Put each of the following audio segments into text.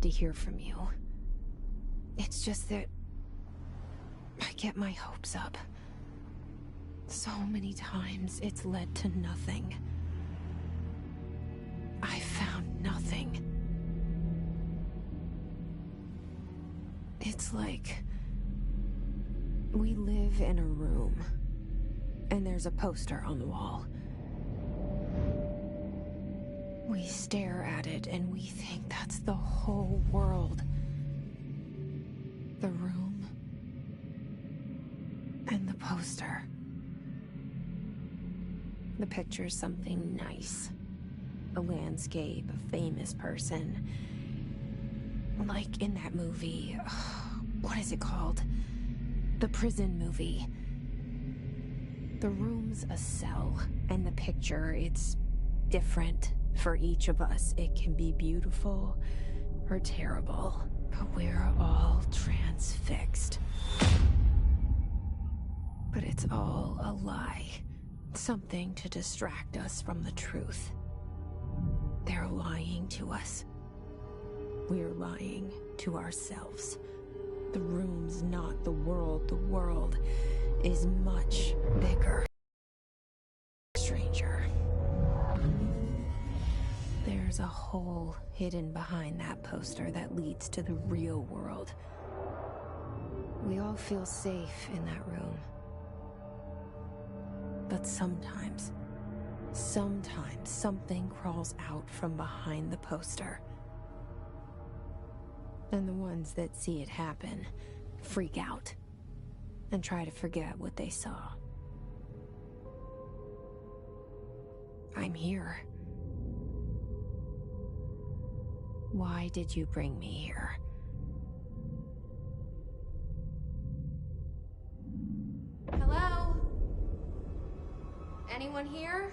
to hear from you. It's just that I get my hopes up. So many times it's led to nothing. I found nothing. It's like we live in a room, and there's a poster on the wall. We stare at it, and we think that's the whole world. The room and the poster. The picture's something nice. A landscape, a famous person. Like in that movie, what is it called? The prison movie. The room's a cell, and the picture, it's different for each of us. It can be beautiful or terrible, but we're all transfixed. But it's all a lie. Something to distract us from the truth. They're lying to us. We're lying to ourselves. The room's not the world. The world is much bigger. Stranger. There's a hole hidden behind that poster that leads to the real world. We all feel safe in that room. But sometimes something crawls out from behind the poster. And the ones that see it happen freak out and try to forget what they saw. I'm here. Why did you bring me here? Hello? Anyone here?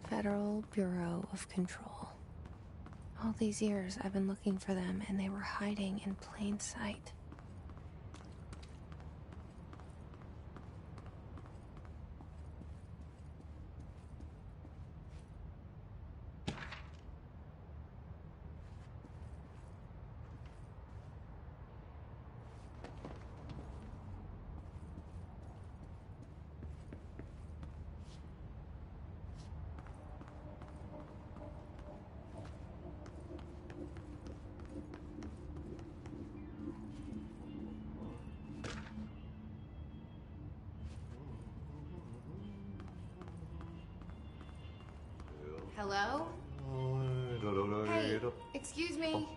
Federal Bureau of Control. All these years I've been looking for them, and they were hiding in plain sight. Hello? Hey, excuse me.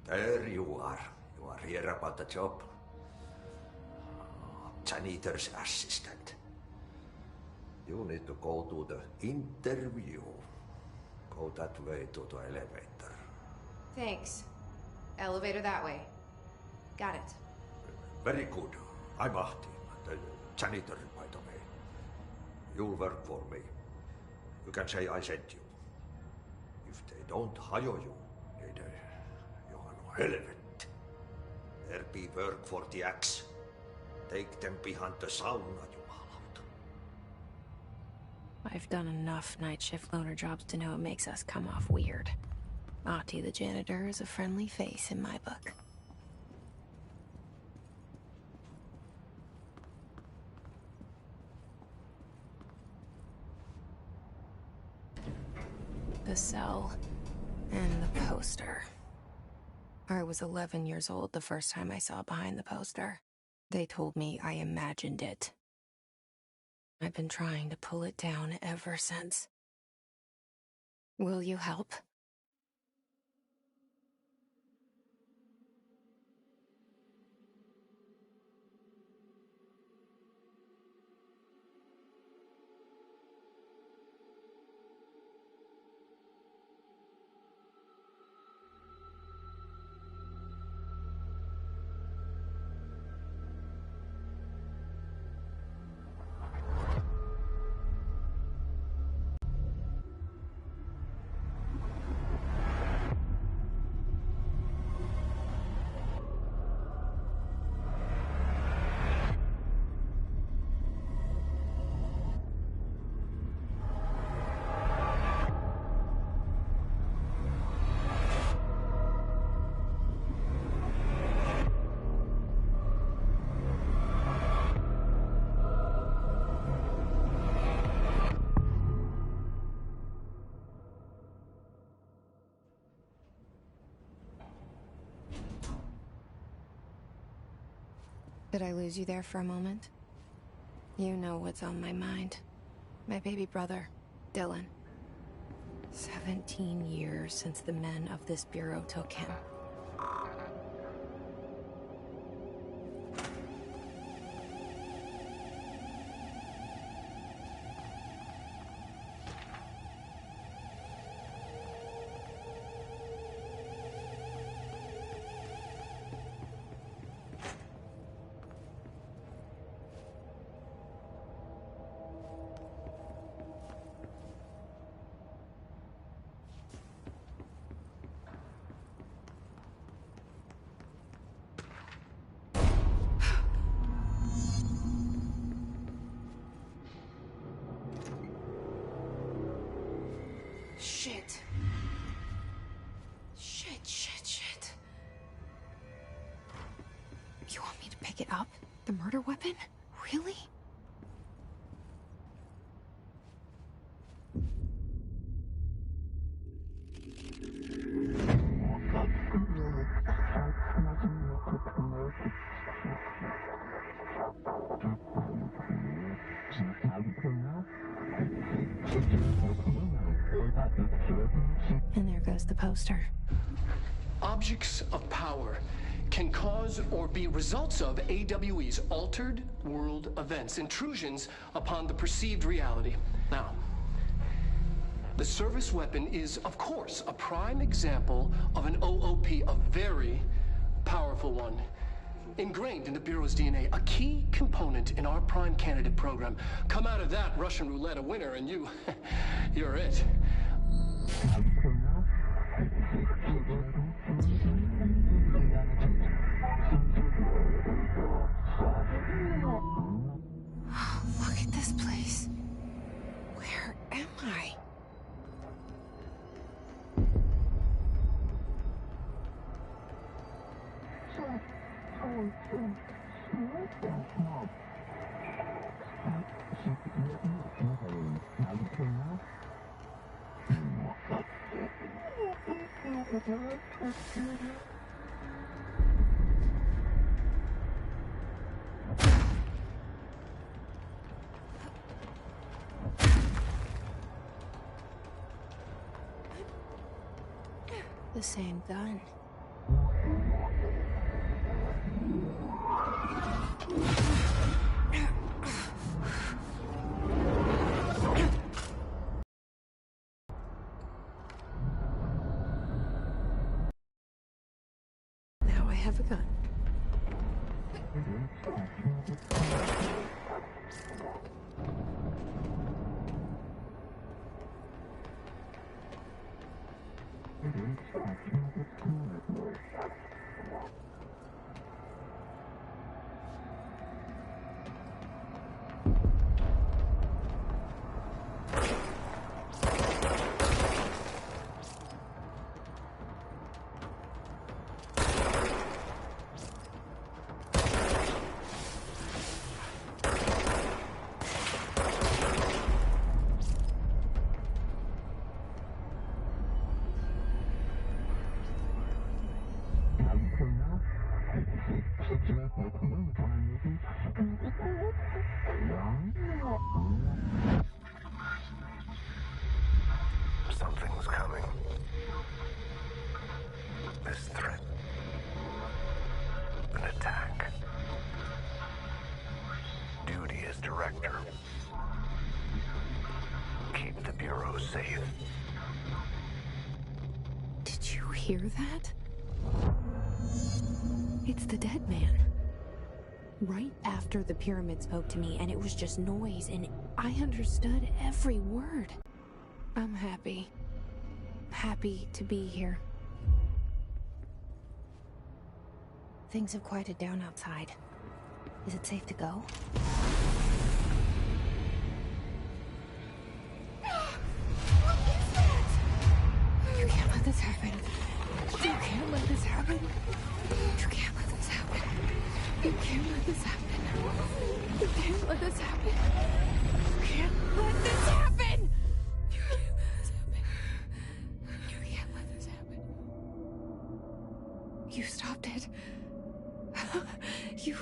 There you are. You are here about the job. Janitor's assistant. You need to go to the interview. Go that way to the elevator. Thanks. Elevator that way. Got it. Very good. I'm Ahti, the janitor, by the way. You'll work for me. You can say I sent you. If they don't hire you, niin johan on helvet. There be work for the axe. Take them behind the sauna, jumalauta. I've done enough night shift loner jobs to know it makes us come off weird. Ahti the janitor is a friendly face in my book. The cell and the poster. I was 11 years old the first time I saw behind the poster. They told me I imagined it. I've been trying to pull it down ever since. Will you help? Did I lose you there for a moment? You know what's on my mind. My baby brother, Dylan. 17 years since the men of this bureau took him. Shit. Shit. You want me to pick it up? The murder weapon? Really? And there goes the poster. Objects of power can cause or be results of AWE's altered world events, intrusions upon the perceived reality. Now, the service weapon is, of course, a prime example of an OOP, a very powerful one. Ingrained in the Bureau's DNA, a key component in our prime candidate program. Come out of that Russian roulette a winner and you're it. Look at this place. Where am I? The same gun. Now I have a gun. Something was coming. This threat. An attack. Duty as director. Keep the Bureau safe. Did you hear that? It's the dead man. Right after the pyramid spoke to me, and it was just noise, and I understood every word. I'm happy. Happy to be here. Things have quieted down outside. Is it safe to go? What is that? You can't let this happen. You can't let this happen. You can't let this happen. You can't let this happen. You can't let this happen. You can't let this happen. You can't let this happen. You can't let this happen. You stopped it. You...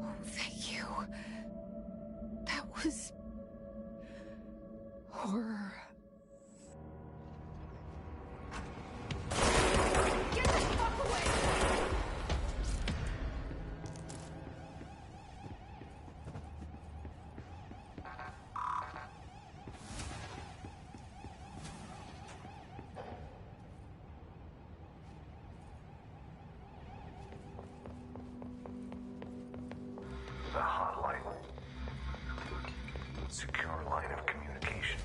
Oh, thank you. That was... horror. Get the fuck away! The hotline. Secure line of communication.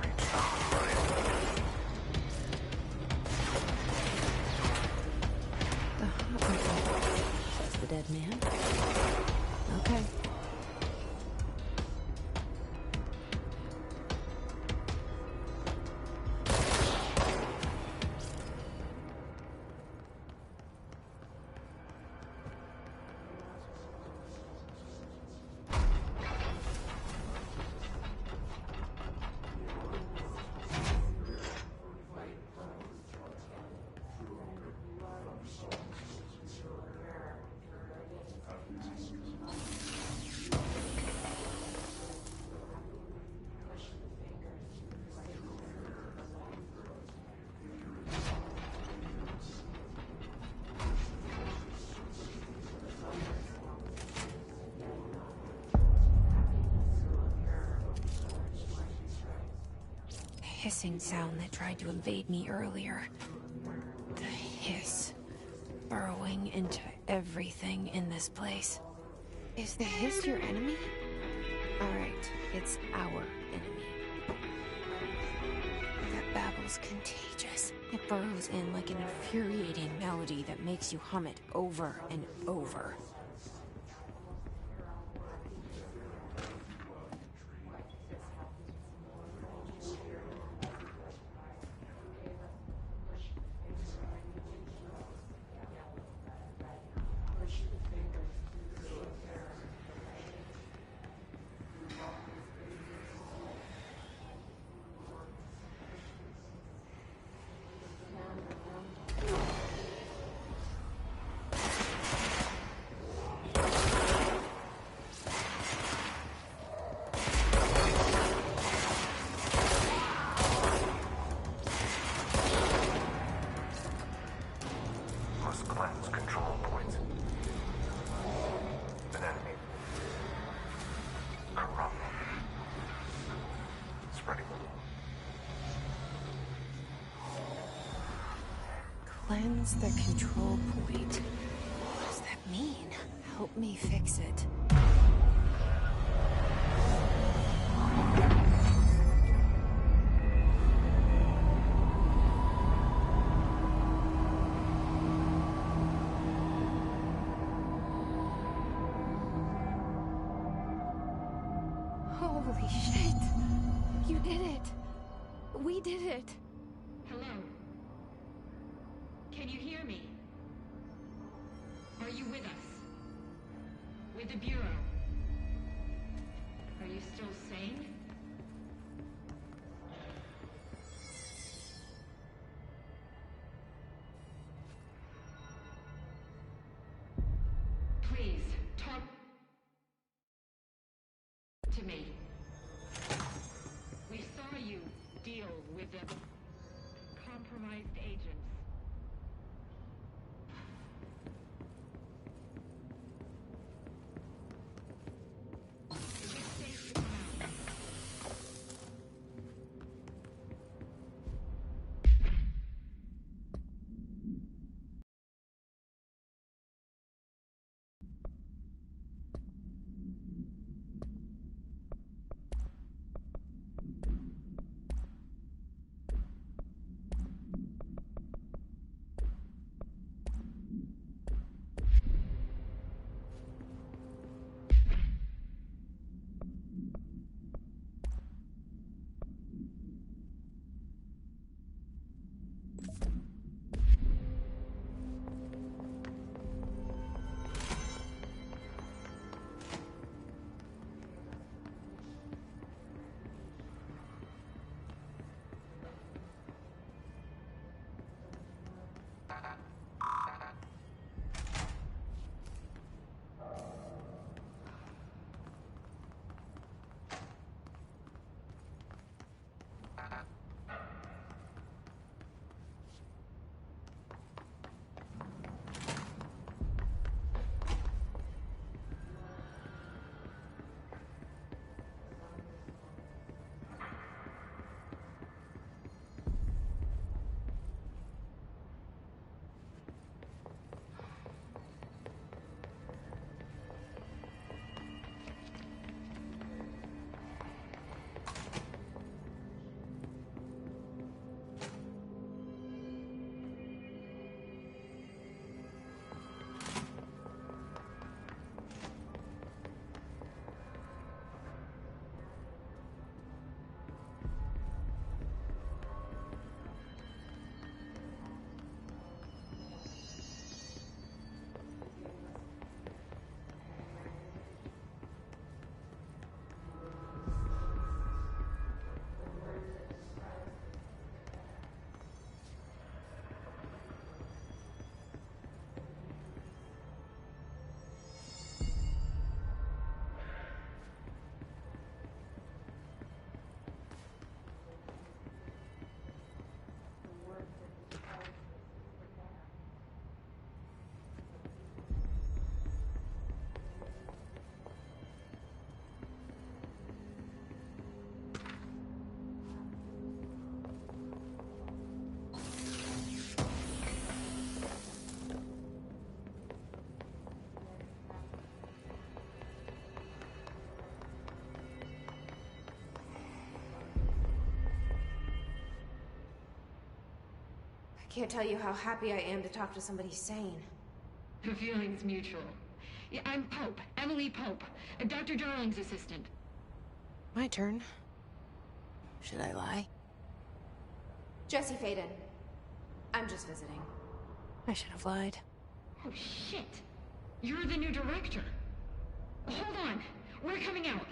Reach the hotline. The hotline. Says the dead man. Okay. Hissing sound that tried to invade me earlier. The hiss. Burrowing into everything in this place. Is the hiss your enemy? Alright, it's our enemy. That babble's contagious. It burrows in like an infuriating melody that makes you hum it over and over. Must cleanse control points. An enemy. Corrupt. Spreading. Cleanse the control point. What does that mean? Help me fix it. Holy shit! You did it! We did it! Hello? Can you hear me? Are you with us? With the Bureau? Are you still sane? Please, talk to me. We saw you deal with the compromised agents. Is it safe to come out? I can't tell you how happy I am to talk to somebody sane. The feeling's mutual. Yeah, I'm Pope, Emily Pope, Dr. Darling's assistant. My turn. Should I lie? Jesse Faden. I'm just visiting. I should have lied. Oh, shit. You're the new director. Hold on. We're coming out.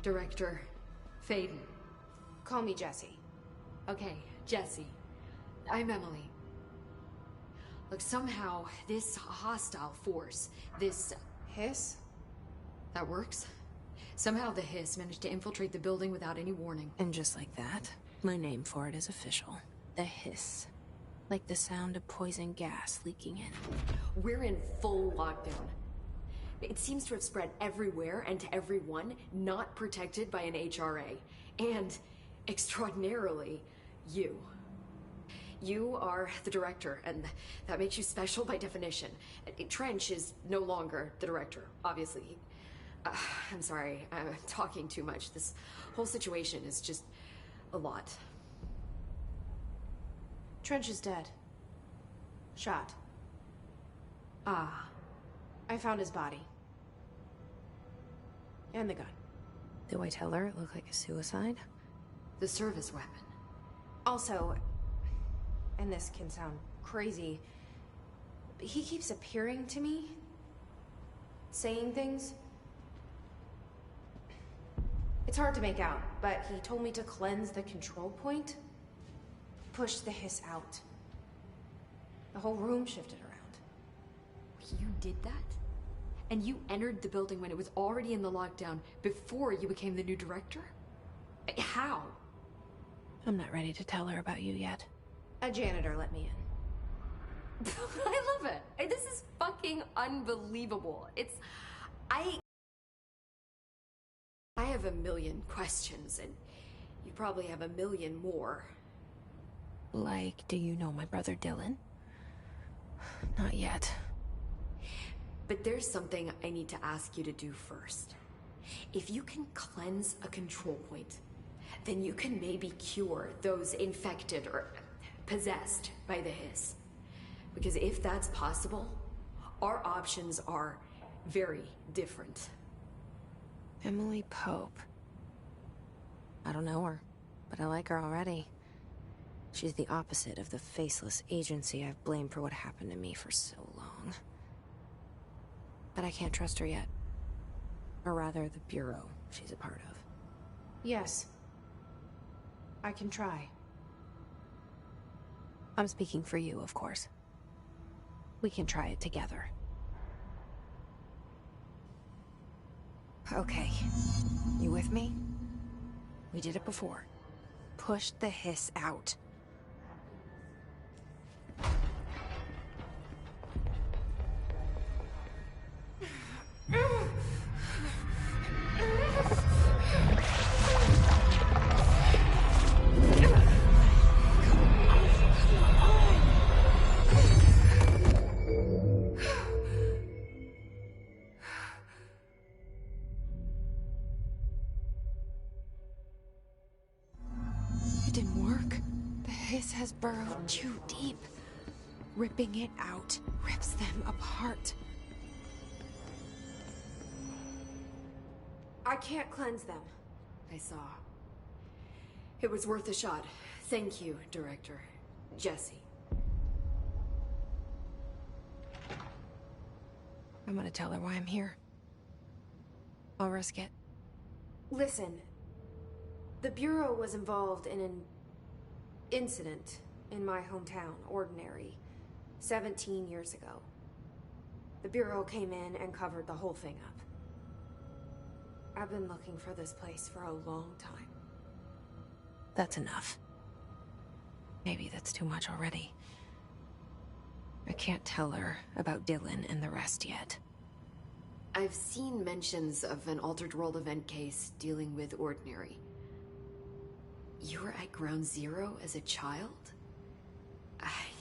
Director Faden. Call me Jesse. Okay, Jesse. I'm Emily. Look, somehow this hostile force, this Hiss? that works. Somehow the hiss managed to infiltrate the building without any warning. And just like that, my name for it is official. The hiss. Like the sound of poison gas leaking in. We're in full lockdown. It seems to have spread everywhere and to everyone not protected by an HRA. And, extraordinarily, you. You are the director, and that makes you special by definition. Trench is no longer the director, obviously. I'm sorry, I'm talking too much. This whole situation is just a lot. Trench is dead. Shot. Ah. I found his body. And the gun. Do I tell her it looked like a suicide? The service weapon. Also, and this can sound crazy, but he keeps appearing to me, saying things. It's hard to make out, but he told me to cleanse the control point. Push the hiss out. The whole room shifted around. You did that? And you entered the building when it was already in the lockdown before you became the new director? How? I'm not ready to tell her about you yet. A janitor let me in. I love it. This is fucking unbelievable. I have a million questions, and you probably have a million more. Like, do you know my brother Dylan? Not yet. But there's something I need to ask you to do first. If you can cleanse a control point, then you can maybe cure those infected or possessed by the hiss. Because if that's possible, our options are very different. Emily Pope. I don't know her, but I like her already. She's the opposite of the faceless agency I've blamed for what happened to me for so long. But I can't trust her yet. Or rather, the bureau she's a part of. Yes. I can try. I'm speaking for you, of course. We can try it together. Okay. You with me? We did it before. Push the hiss out. It didn't work. The hiss has burrowed too deep. Ripping it out rips them apart. I can't cleanse them. I saw. It was worth a shot. Thank you, Director. Jesse. I'm gonna tell her why I'm here. I'll risk it. Listen. The Bureau was involved in an incident in my hometown, Ordinary, 17 years ago. The Bureau came in and covered the whole thing up. I've been looking for this place for a long time. That's enough. Maybe that's too much already. I can't tell her about Dylan and the rest yet. I've seen mentions of an Altered World event case dealing with Ordinary. You were at Ground Zero as a child?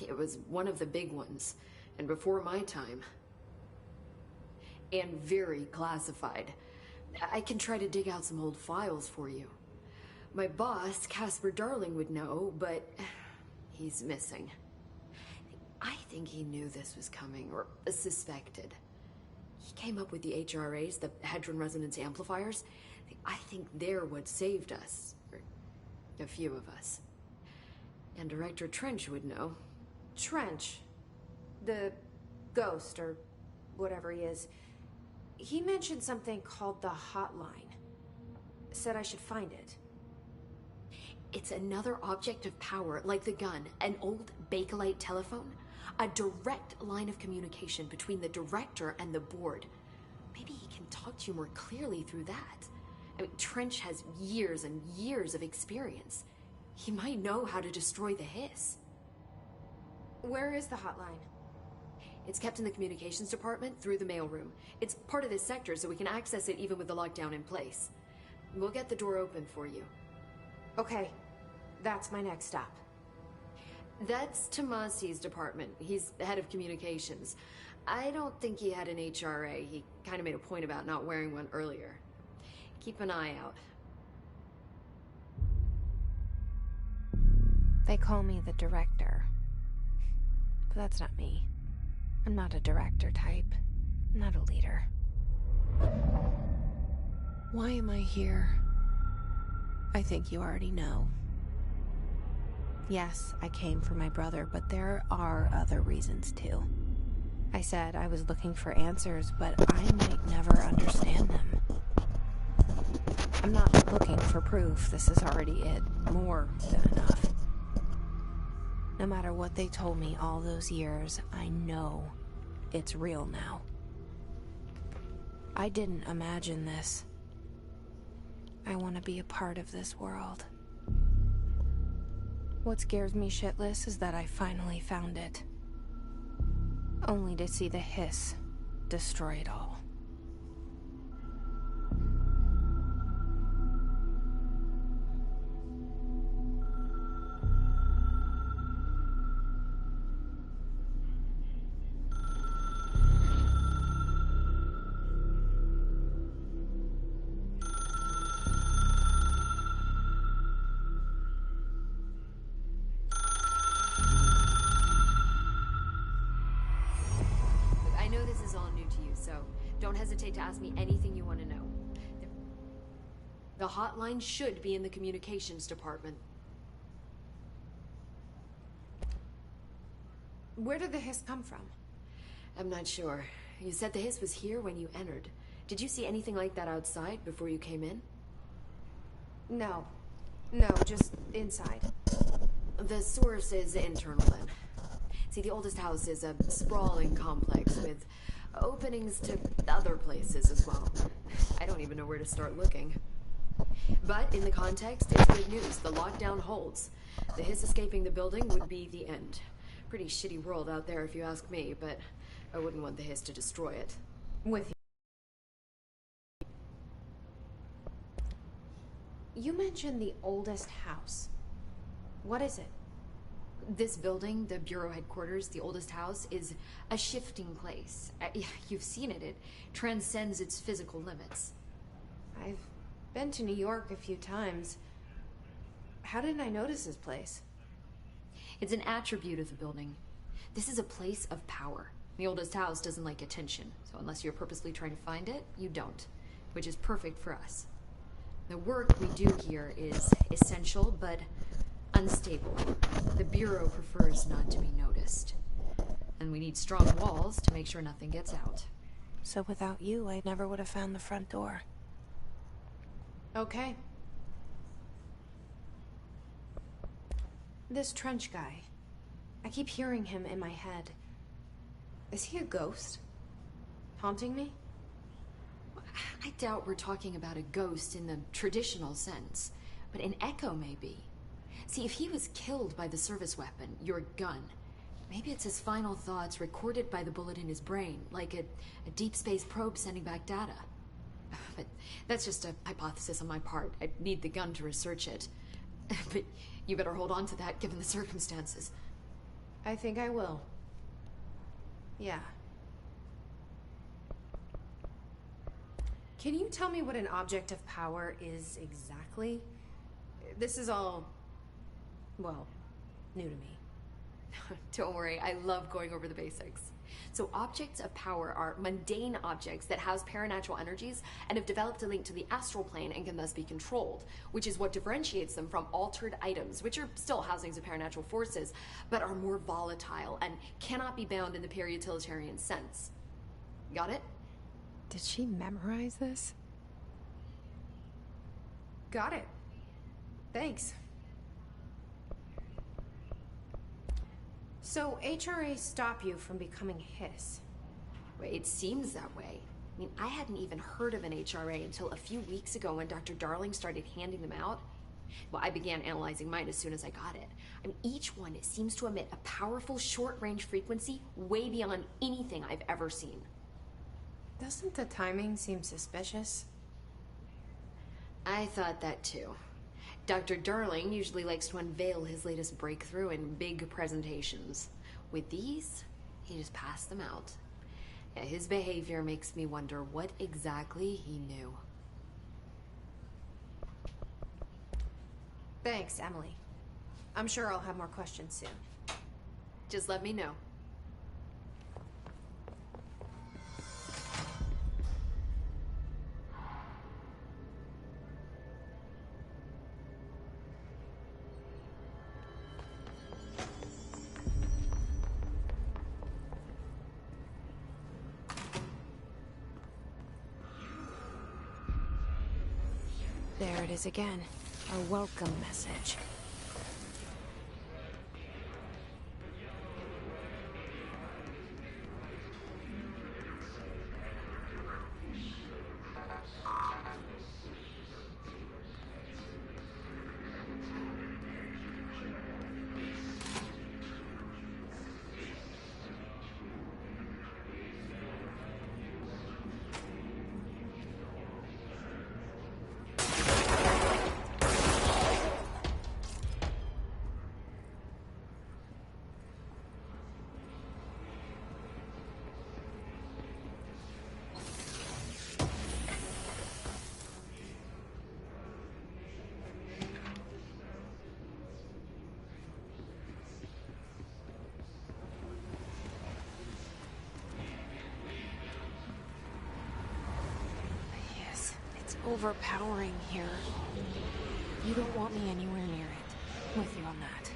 It was one of the big ones, and before my time. And very classified. I can try to dig out some old files for you. My boss, Casper Darling, would know, but he's missing. I think he knew this was coming, or suspected. He came up with the HRAs, the Hadron Resonance Amplifiers. I think they're what saved us. Or a few of us. And Director Trench would know. Trench? The ghost, or whatever he is. He mentioned something called the hotline. Said I should find it. It's another object of power, like the gun, an old Bakelite telephone. A direct line of communication between the director and the board. Maybe he can talk to you more clearly through that. I mean, Trench has years and years of experience. He might know how to destroy the hiss. Where is the hotline? It's kept in the communications department through the mailroom. It's part of this sector, so we can access it even with the lockdown in place. We'll get the door open for you. Okay, that's my next stop. That's Tomasi's department. He's the head of communications. I don't think he had an HRA. He kind of made a point about not wearing one earlier. Keep an eye out. They call me the director. But that's not me. I'm not a director type. I'm not a leader. Why am I here? I think you already know. Yes, I came for my brother, but there are other reasons too. I said I was looking for answers, but I might never understand them. I'm not looking for proof. This is already it. More than enough. No matter what they told me all those years, I know it's real now. I didn't imagine this. I want to be a part of this world. What scares me shitless is that I finally found it. Only to see the hiss destroy it all. Don't hesitate to ask me anything you want to know. The hotline should be in the communications department. Where did the hiss come from? I'm not sure. You said the hiss was here when you entered. Did you see anything like that outside before you came in? No. No, just inside. The source is internal then. See, the oldest house is a sprawling complex with openings to other places as well. I don't even know where to start looking. But in the context, it's good news. The lockdown holds. The hiss escaping the building would be the end. Pretty shitty world out there if you ask me, but I wouldn't want the hiss to destroy it. With you. You mentioned the oldest house. What is it? This building, the Bureau headquarters, the oldest house, is a shifting place. You've seen it. It transcends its physical limits. I've been to New York a few times. How didn't I notice this place? It's an attribute of the building. This is a place of power. The oldest house doesn't like attention, so unless you're purposely trying to find it, you don't, which is perfect for us. The work we do here is essential, but unstable. The Bureau prefers not to be noticed. And we need strong walls to make sure nothing gets out. So without you, I never would have found the front door. Okay. This Trench guy. I keep hearing him in my head. Is he a ghost? Haunting me? I doubt we're talking about a ghost in the traditional sense, but an echo maybe. See, if he was killed by the service weapon, your gun, maybe it's his final thoughts recorded by the bullet in his brain, like a deep space probe sending back data. But that's just a hypothesis on my part. I'd need the gun to research it. But you better hold on to that given the circumstances. I think I will. Yeah. Can you tell me what an object of power is exactly? This is all, well, new to me. Don't worry, I love going over the basics. So objects of power are mundane objects that house paranatural energies and have developed a link to the astral plane and can thus be controlled, which is what differentiates them from altered items, which are still housings of paranatural forces, but are more volatile and cannot be bound in the peri-utilitarian sense. Got it? Did she memorize this? Got it. Thanks. So, HRA stop you from becoming Hiss? It seems that way. I mean, I hadn't even heard of an HRA until a few weeks ago when Dr. Darling started handing them out. Well, I began analyzing mine as soon as I got it. I mean, each one seems to emit a powerful short-range frequency way beyond anything I've ever seen. Doesn't the timing seem suspicious? I thought that too. Dr. Darling usually likes to unveil his latest breakthrough in big presentations. With these, he just passed them out. Yeah, his behavior makes me wonder what exactly he knew. Thanks, Emily. I'm sure I'll have more questions soon. Just let me know. it is again. A welcome message. Overpowering here. You don't want me anywhere near it. With you on that.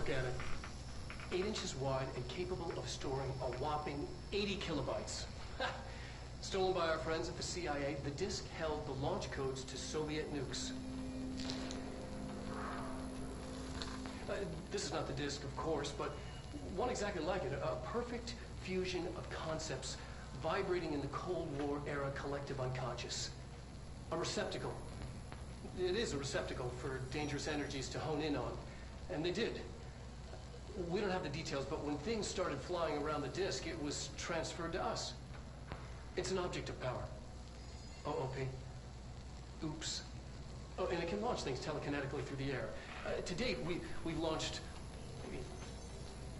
Look at it. 8 inches wide and capable of storing a whopping 80 kilobytes. Stolen by our friends at the CIA, the disk held the launch codes to Soviet nukes. This is not the disk, of course, but one exactly like it. A perfect fusion of concepts vibrating in the Cold War era collective unconscious. A receptacle. It is a receptacle for dangerous energies to hone in on. And they did. We don't have the details, but when things started flying around the disk, it was transferred to us. It's an object of power. OOP. Oops. Oh, and it can launch things telekinetically through the air. To date, we've launched maybe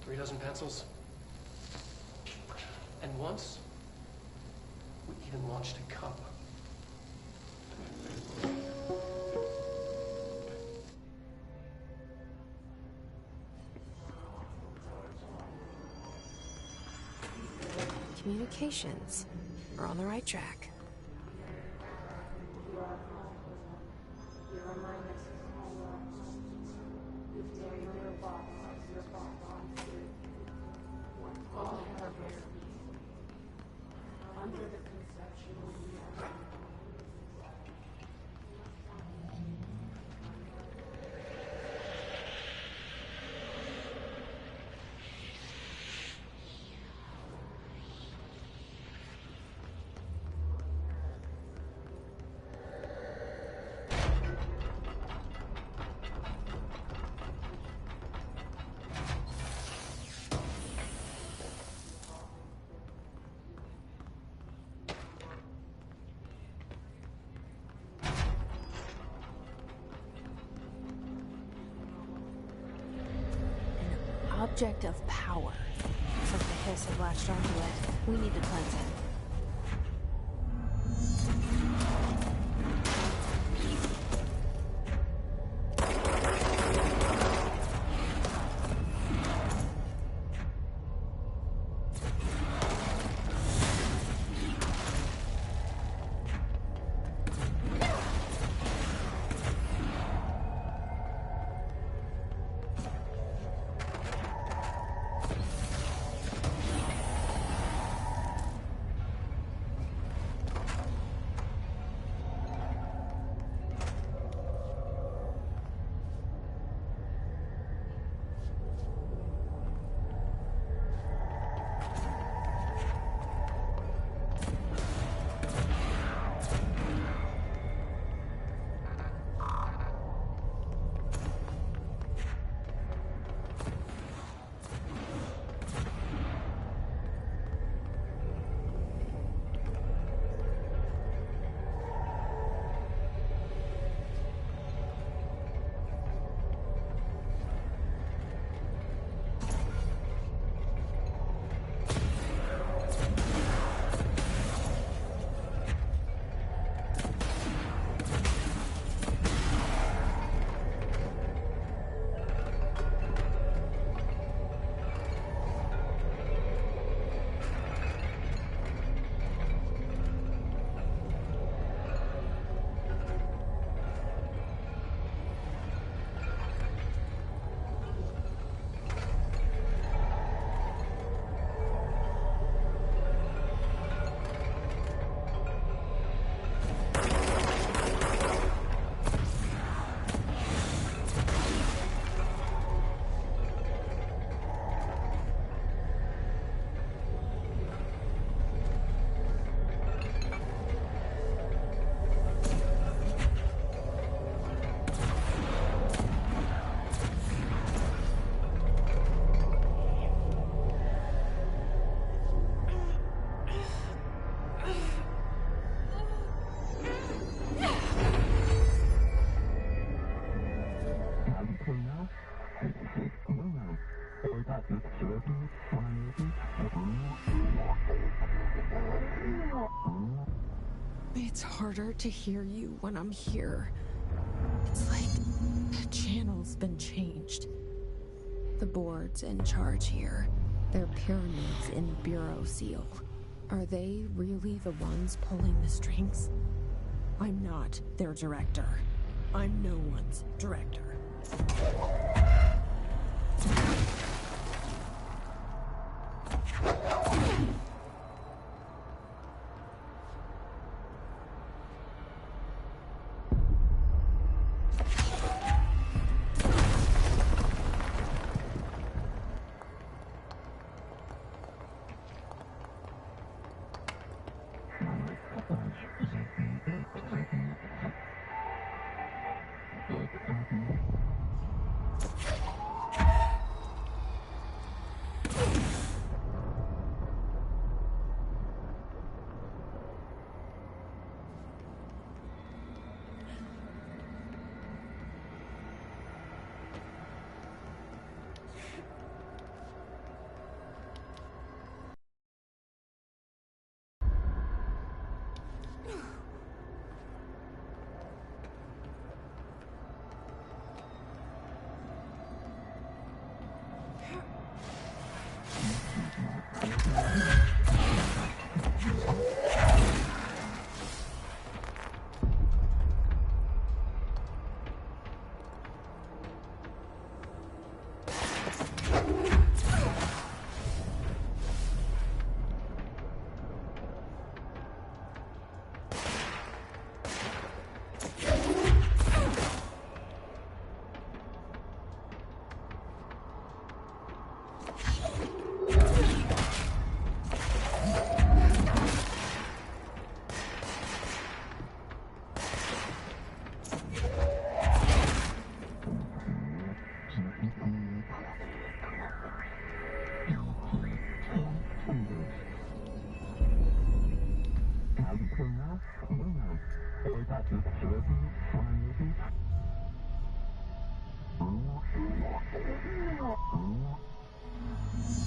3 dozen pencils. And once, we even launched a cup. Communications. We're on the right track. Object of power. Looks like the hiss have latched onto it. We need to cleanse it. It's harder to hear you when I'm here. It's like the channel's been changed. The board's in charge here. They're pyramids in Bureau Seal. Are they really the ones pulling the strings? I'm not their director. I'm no one's director.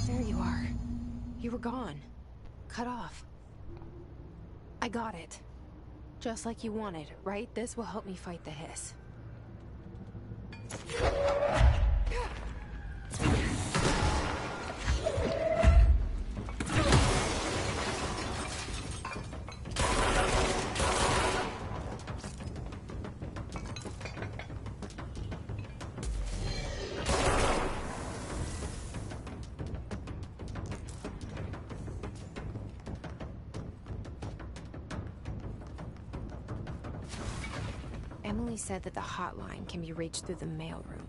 There you are. You were gone. Cut off. I got it. Just like you wanted, right? This will help me fight the hiss. Emily said that the hotline can be reached through the mailroom.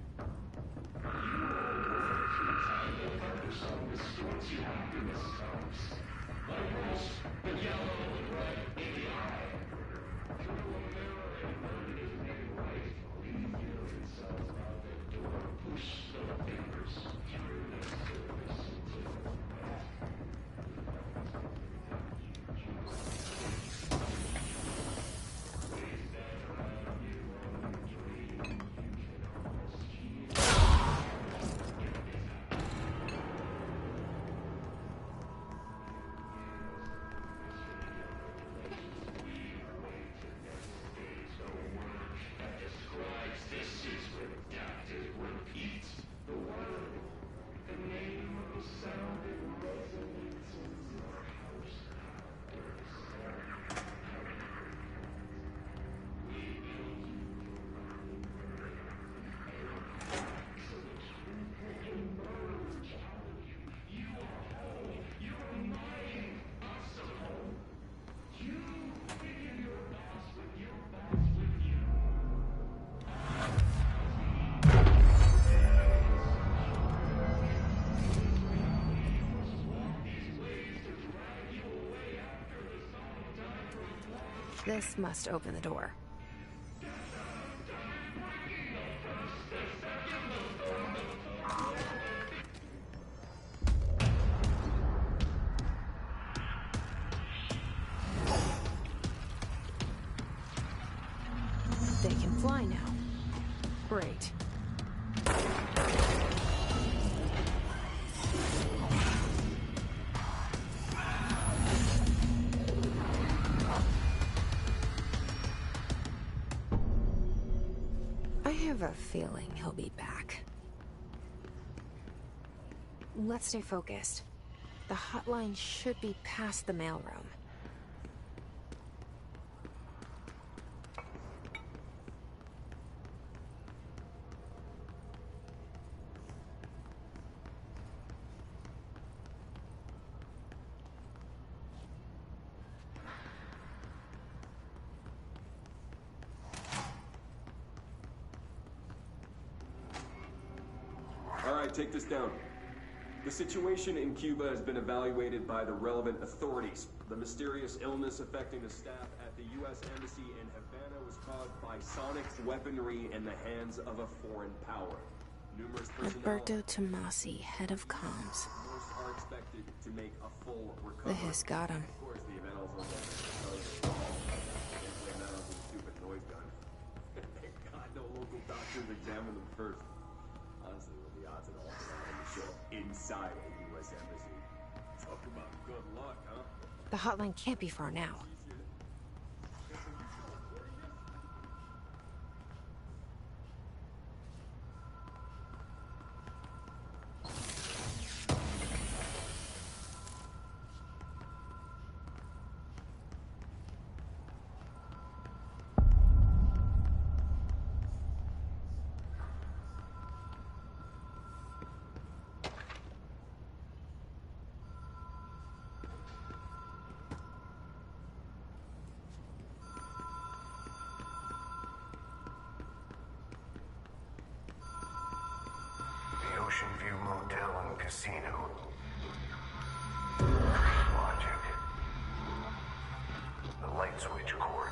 This must open the door. They can fly now. Great. I have a feeling he'll be back. Let's stay focused. The hotline should be past the mailroom. Take this down. The situation in Cuba has been evaluated by the relevant authorities. The mysterious illness affecting the staff at the U.S. Embassy in Havana was caused by sonic weaponry in the hands of a foreign power. Numerous personnel... Alberto Tomasi, head of comms. Most are expected to make a full recovery. The hiss got him. Of course, the event also can't blame that on some stupid noise gun. Thank God no local doctors examined them first. Honestly, with the odds and all around the show inside a U.S. Embassy. Talk about good luck, huh? The hotline can't be far now. Ocean View Motel and Casino. Dream Logic. The light switch cord.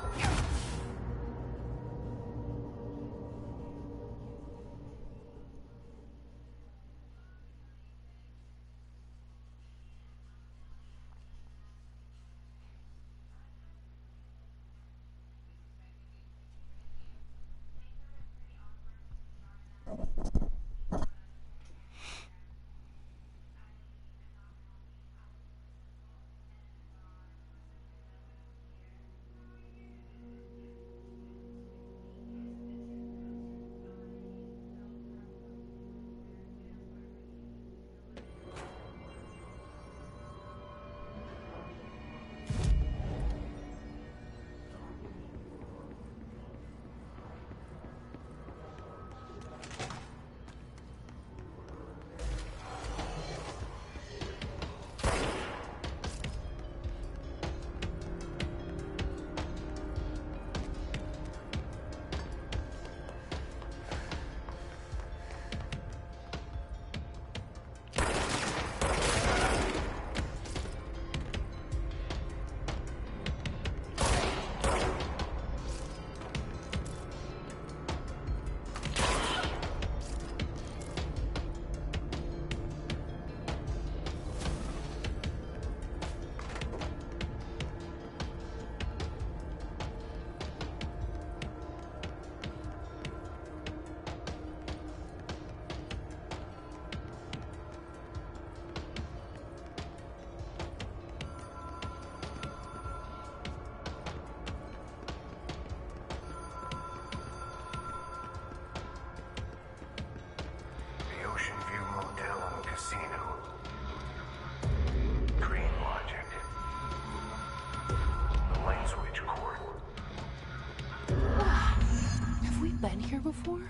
Before?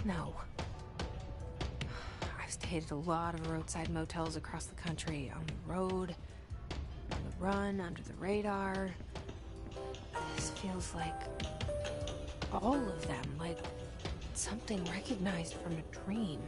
No. I've stayed at a lot of roadside motels across the country, on the road, on the run, under the radar. This feels like all of them, like something recognized from a dream.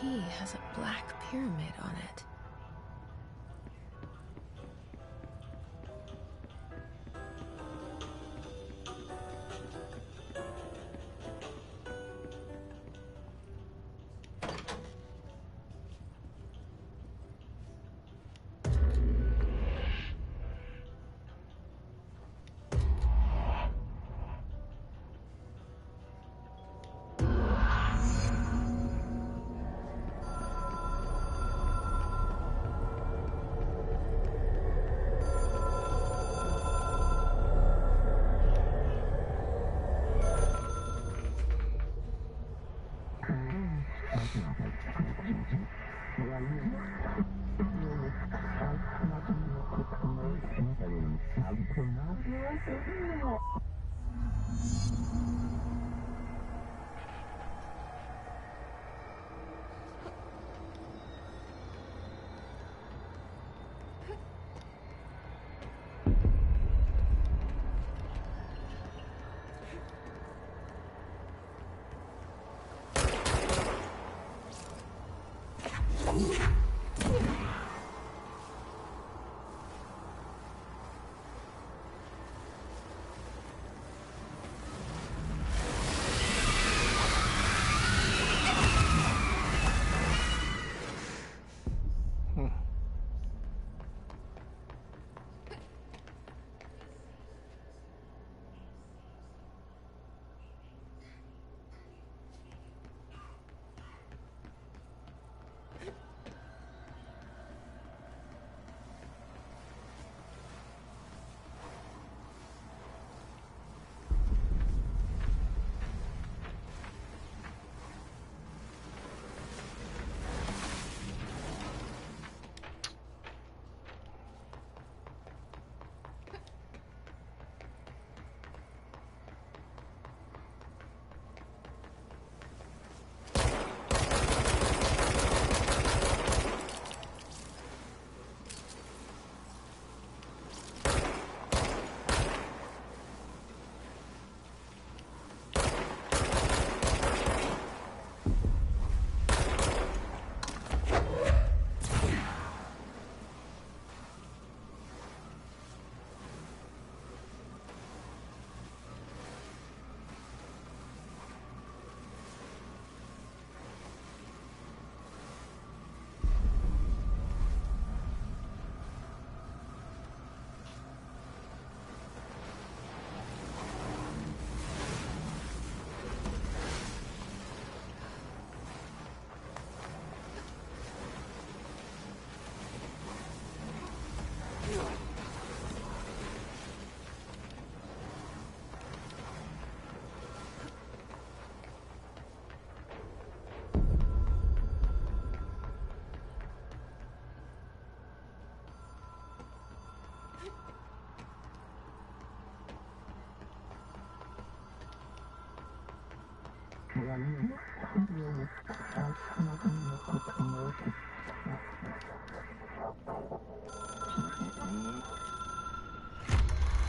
Key has a black pyramid on it.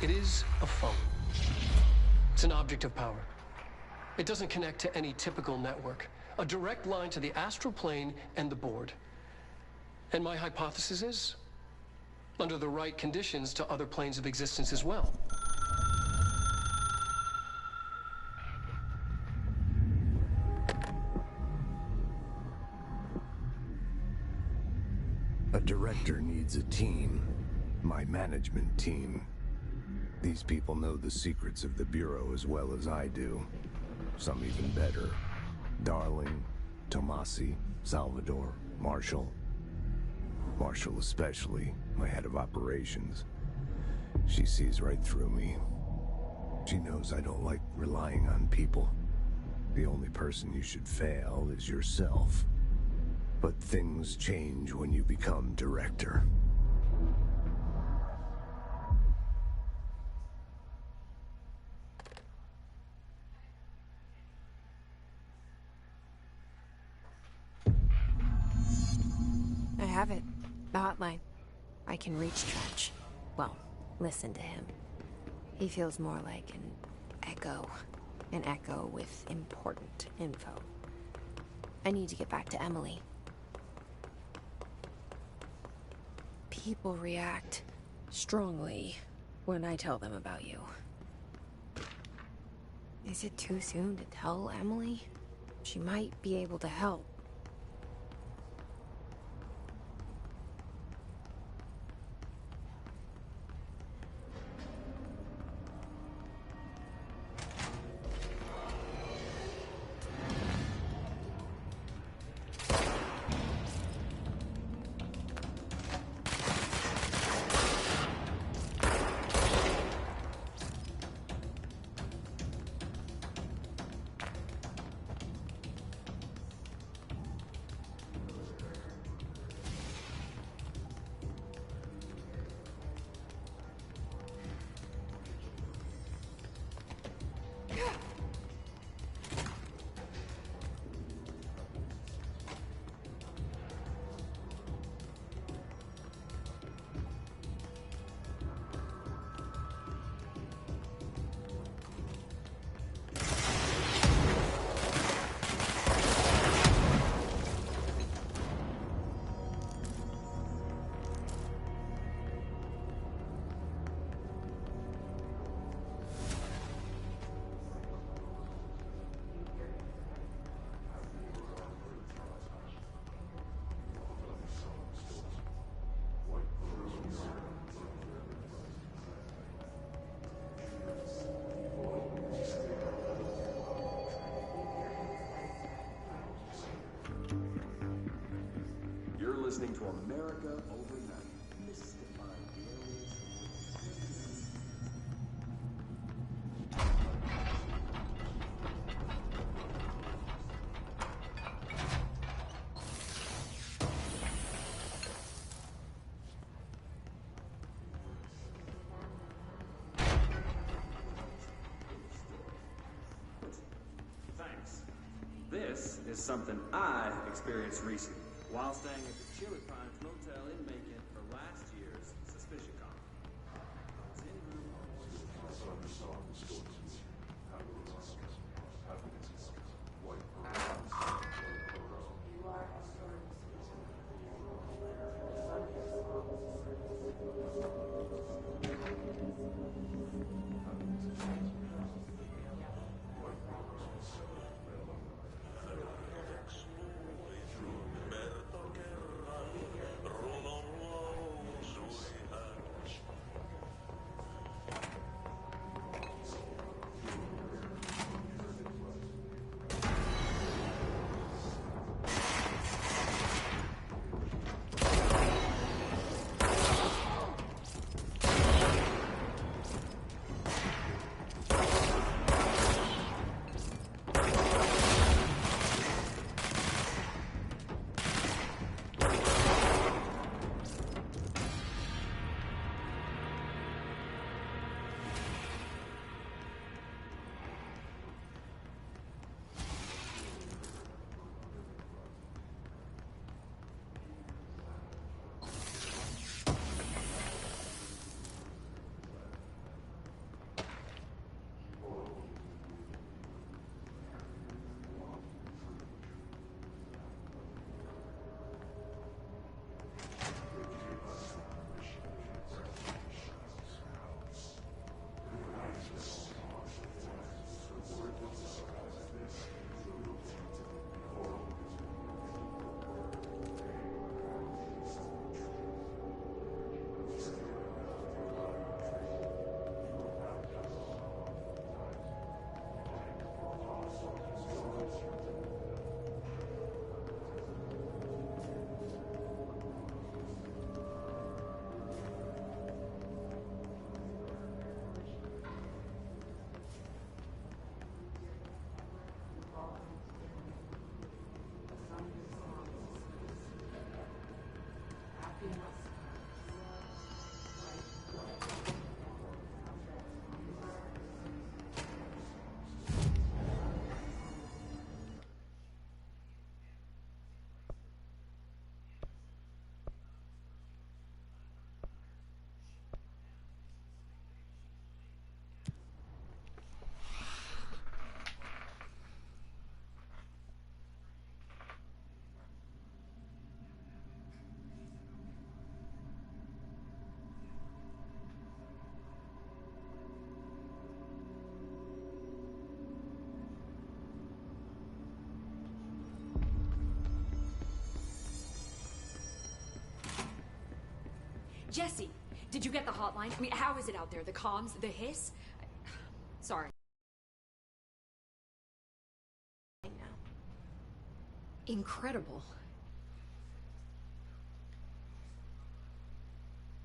It is a phone. It's an object of power. It doesn't connect to any typical network. A direct line to the astral plane and the board. And my hypothesis is, under the right conditions, to other planes of existence as well. A director needs a team. My management team. These people know the secrets of the Bureau as well as I do. Some even better. Darling, Tomasi, Salvador, Marshall. Marshall especially, my head of operations. She sees right through me. She knows I don't like relying on people. The only person you should fail is yourself. But things change when you become director. I have it. The hotline. I can reach Trench. Well, listen to him. He feels more like an echo. An echo with important info. I need to get back to Emily. People react strongly when I tell them about you. Is it too soon to tell Emily? She might be able to help. Listening to America Overnight, mystifying the Thanks. This is something I experienced recently while staying at the Chili Pines Motel in Macon for last year's Suspicion Con. Jesse, did you get the hotline? I mean, how is it out there? The comms, the hiss? Sorry. I know. Incredible.